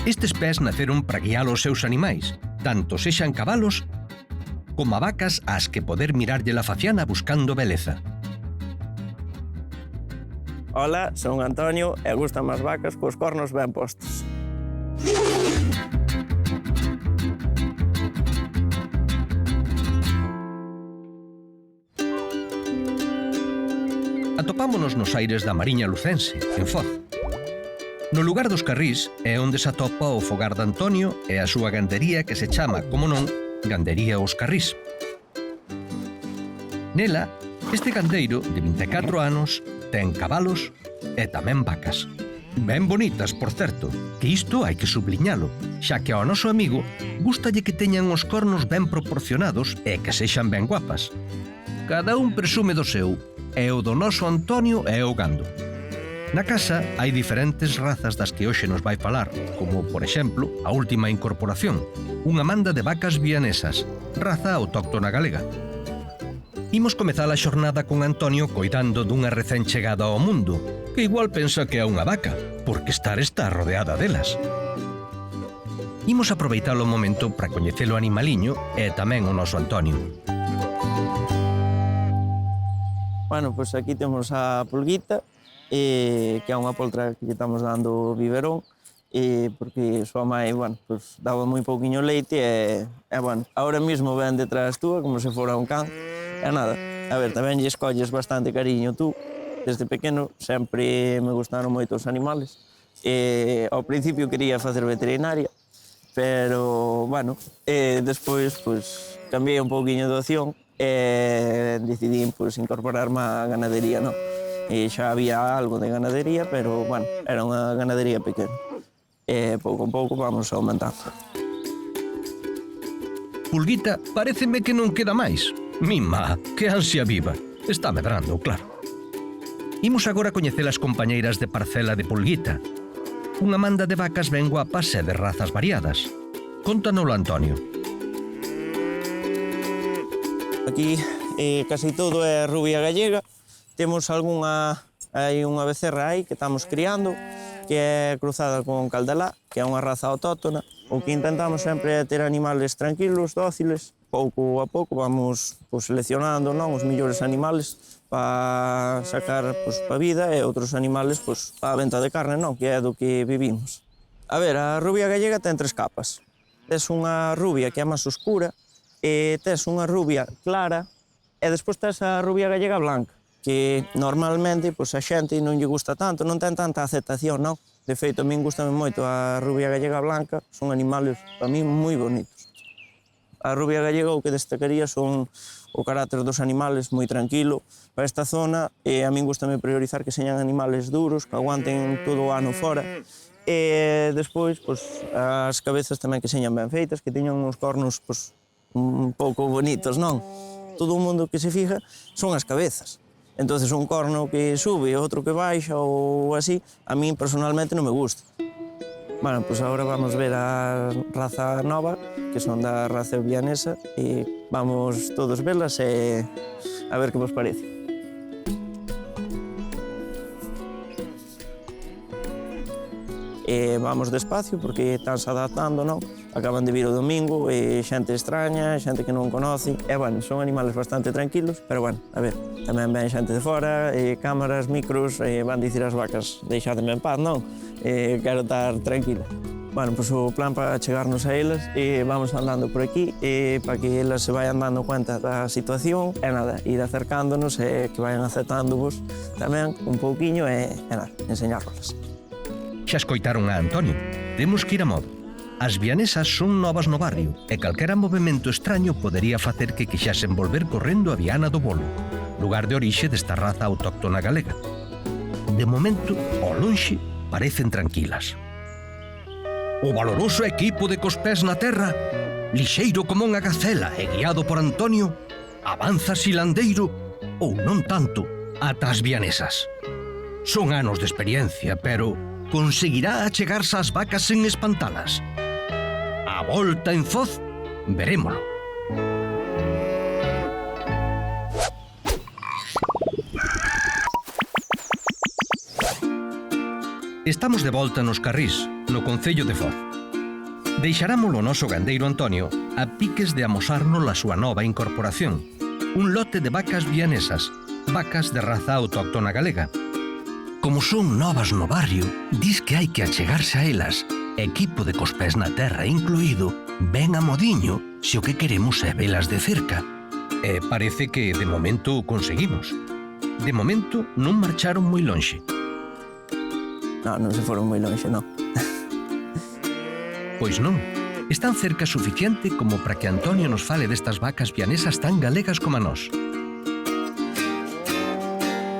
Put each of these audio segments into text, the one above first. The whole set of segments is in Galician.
Estes pés naceron para guiar os seus animais, tanto sexan cabalos como a vacas ás que poder mirarlle la faciana buscando beleza. Hola, son Antonio e gustan as vacas cos cornos ben postos. Atopámonos nos aires da Mariña Lucense, en Foz. No lugar dos Carrís é onde se atopa o fogar de Antonio e a súa gandería que se chama, como non, Gandería Os Carrís. Nela, este gandeiro de 24 anos ten cabalos e tamén vacas. Ben bonitas, por certo, que isto hai que subliñalo, xa que ao noso amigo gústalle que teñan os cornos ben proporcionados e que sexan ben guapas. Cada un presume do seu, e o do noso Antonio é o gando. Na casa hai diferentes razas das que hoxe nos vai falar, como, por exemplo, a última incorporación, unha manda de vacas vianesas, raza autóctona galega. Imos comezar a xornada con Antonio coidando dunha recén chegada ao mundo, que igual pensa que é unha vaca, porque está rodeada delas. Imos aproveitar o momento para coñecer o animaliño e tamén o noso Antonio. Bueno, pois aquí temos a Pulguita, que é unha poltra que lle estamos dando biberón, porque súa mãe, bueno, pues, daba moi pouquiño leite e, bueno, ahora mismo ven detrás túa como se fora un can. E nada, a ver, tamén lle escolles bastante cariño tú. Desde pequeno sempre me gustaron moito os animales. Ao principio quería facer veterinaria, pero, bueno, despois, pues, cambiei un pouquiño de opción e decidí, pues, incorporarme á ganadería, non? E xa había algo de ganadería, pero, bueno, era unha ganadería pequena. E pouco a pouco vamos aumentando. Pulguita, paréceme que non queda máis. Mima, que ansia viva. Está medrando, claro. Imos agora coñecer as compañeiras de parcela de Pulguita. Unha manda de vacas ben guapas e de razas variadas. Contanolo, Antonio. Aquí casi todo é rubia gallega. Temos hai unha becerra aí que estamos criando, que é cruzada con caldelá, que é unha raza autóctona. O que intentamos sempre é ter animales tranquilos, dóciles. Pouco a pouco vamos, pues, seleccionando, non, os millores animales para sacar, pues, pa vida e outros animales, pues, para a venta de carne, non, que é do que vivimos. A ver, a rubia gallega ten 3 capas. Tes unha rubia que é máis oscura, e tes unha rubia clara, e despois tes a rubia gallega blanca, que normalmente, pues, a xente non lle gusta tanto, non ten tanta aceptación, non? De feito, a min gustame moito a rubia gallega blanca, son animales, para mí, moi bonitos. A rubia gallega o que destacaría son o carácter dos animales moi tranquilo. Para esta zona, a min gustame priorizar que señan animales duros, que aguanten todo o ano fora. E despois, pues, as cabezas tamén que señan ben feitas, que teñan uns cornos, pues, un pouco bonitos, non? Todo o mundo que se fija son as cabezas. Entonces, un corno que sube e outro que baixa ou así, a min personalmente non me gusta. Bueno, pues agora vamos ver a raza nova, que son da raza vianesa, e vamos todos velas e a ver que vos parece. Vamos despacio porque estánse adaptando, non? Acaban de vir o domingo, xente extraña, xente que non conoce. Bueno, son animales bastante tranquilos, pero, bueno, a ver, tamén ven xente de fora, cámaras, micros, van dicir as vacas, deixademe en paz, non? Quero estar tranquila. Bueno, pues o plan para chegarnos a elas, vamos andando por aquí, para que elas se vayan dando cuenta da situación, e nada, ir acercándonos e que vayan aceptándovos tamén un pouquiño e nada, enseñárnoslas. Xa escoitaron a Antonio. Temos que ir a modo. As vianesas son novas no barrio e calquera movimento extraño podería facer que quixasen volver correndo a Viana do Bolo, lugar de orixe desta raza autóctona galega. De momento, ao lonxe, parecen tranquilas. O valoroso equipo de cos pés na terra, lixeiro como unha gacela e guiado por Antonio, avanza silandeiro, ou non tanto, ata as vianesas. Son anos de experiencia, pero conseguirá achegarse ás vacas sen espantalas? A volta en Foz, verémolo. Estamos de volta nos Carrís, no concello de Foz. Deixarámolo o noso gandeiro Antonio a piques de amosarnos a súa nova incorporación, un lote de vacas vianesas, vacas de raza autóctona galega. Como son novas no barrio, dis que hai que achegarse a elas, equipo de cos pés na terra incluído, ben a modiño se o que queremos é velas de cerca. E parece que de momento o conseguimos. De momento non marcharon moi lonxe. Non se foron moi lonxe, non. Pois non, están cerca suficiente como para que Antonio nos fale destas vacas vianesas tan galegas como a nós.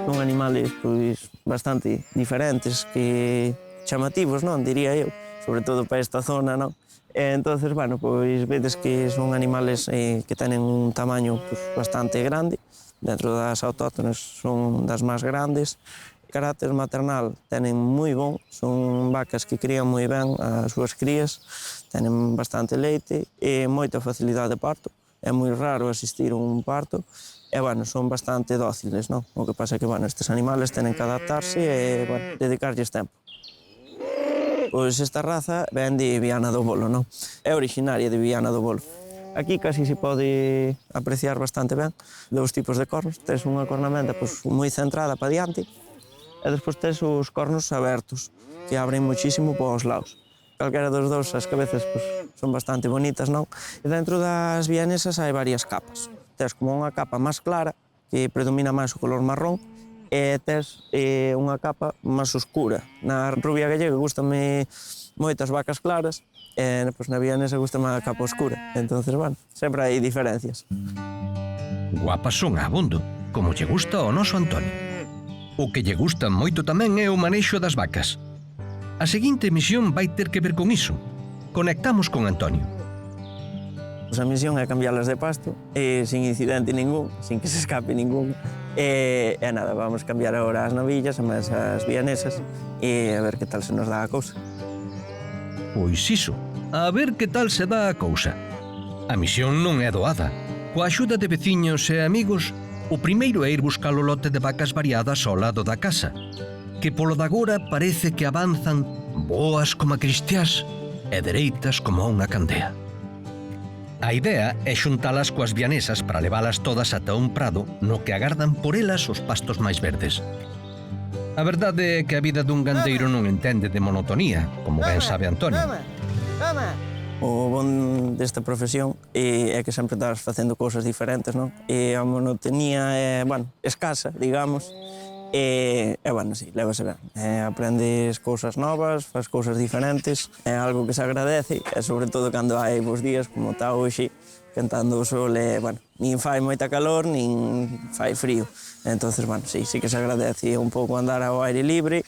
Son animales pois bastante diferentes, que chamativos, non, diría eu, sobre todo para esta zona, non? Entonces, bueno, pois vedes que son animales que tenen un tamaño pois, bastante grande, dentro das autóctonas son das máis grandes. Carácter maternal tenen moi bon, son vacas que crían moi ben as súas crías, tenen bastante leite e moita facilidade de parto. É moi raro asistir a un parto e, bueno, son bastante dóciles, non? O que pasa é que, bueno, estes animales tenen que adaptarse e, bueno, dedicarlles tempo. Pois esta raza ven de Viana do Bolo, non? É originaria de Viana do Bolo. Aquí casi se pode apreciar bastante ben dous tipos de cornos. Tes unha cornamenta pois, moi centrada para diante e despois tes os cornos abertos, que abren muchísimo para os lados. Calquera dos dous, as cabezas pois, son bastante bonitas, non? E dentro das vianesas hai varias capas. Tes como unha capa máis clara, que predomina máis o color marrón, e tes unha capa máis oscura. Na rubia gallega gustame moitas vacas claras, e pois, na vianesa gustame a capa oscura. Entonces, bueno, sempre hai diferencias. Guapas son a abondo, como lle gusta ao noso Antonio. O que lle gusta moito tamén é o manexo das vacas. A seguinte misión vai ter que ver con iso. Conectamos con Antonio. A misión é cambiarlas de pasto, sin incidente ningún, sin que se escape ningún. E nada, vamos cambiar agora as novillas, as vianesas, e a ver que tal se nos dá a cousa. Pois iso, a ver que tal se dá a cousa. A misión non é doada. Coa axuda de veciños e amigos, o primeiro é ir buscar o lote de vacas variadas ao lado da casa, que polo de agora parece que avanzan boas como a cristiás e dereitas como unha candea. A idea é xuntalas coas vianesas para levalas todas ata un prado no que agardan por elas os pastos máis verdes. A verdade é que a vida dun gandeiro non entende de monotonía, como ben sabe Antonio. O bon desta profesión é que sempre estás facendo cousas diferentes, non? E a monotonía é, bueno, escasa, digamos, e bueno, sí, levase ben. Aprendes cousas novas, faz cousas diferentes, é algo que se agradece, e sobre todo cando hai bons días, como está hoxe, cantando o sol, e, bueno, nin fai moita calor, nin fai frío. Entonces, bueno, sí que se agradece un pouco andar ao aire libre,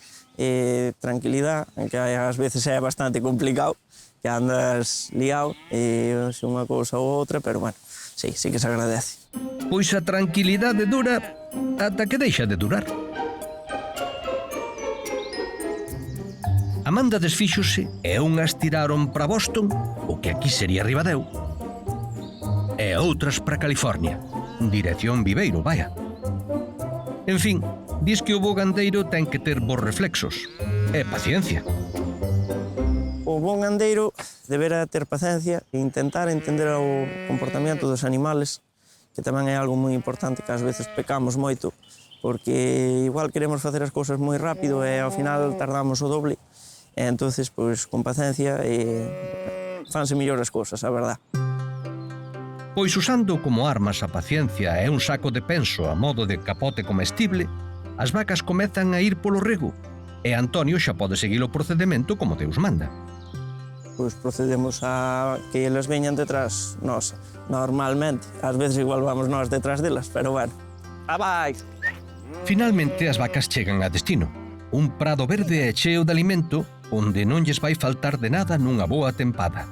tranquilidade, que ás veces é bastante complicado, que andas liado, se unha cousa ou outra, pero, bueno, sí que se agradece. Pois a tranquilidade dura ata que deixa de durar. Amanda desfíxose e unhas tiraron para Boston, o que aquí sería Ribadeo, e outras para California, dirección Viveiro, vaya. En fin, dis que o bo gandeiro ten que ter bons reflexos e paciencia. O bon gandeiro deberá ter paciencia e intentar entender o comportamento dos animales, que tamén é algo moi importante, que ás veces pecamos moito, porque igual queremos facer as cousas moi rápido e ao final tardamos o doble. E entonces, pois, con paciencia fanse mellor as cousas, a verdad. Pois usando como armas a paciencia e un saco de penso a modo de capote comestible, as vacas comezan a ir polo rego e Antonio xa pode seguir o procedimento como Deus manda. Pois procedemos a que eles veñan detrás nós, normalmente. Ás veces igual vamos nós detrás delas, pero bueno. Vai! Finalmente as vacas chegan a destino, un prado verde e cheo de alimento onde non lles vai faltar de nada nunha boa tempada.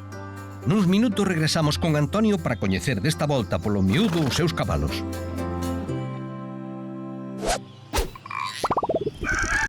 Nuns minutos regresamos con Antonio para coñecer desta volta polo miúdo os seus cabalos.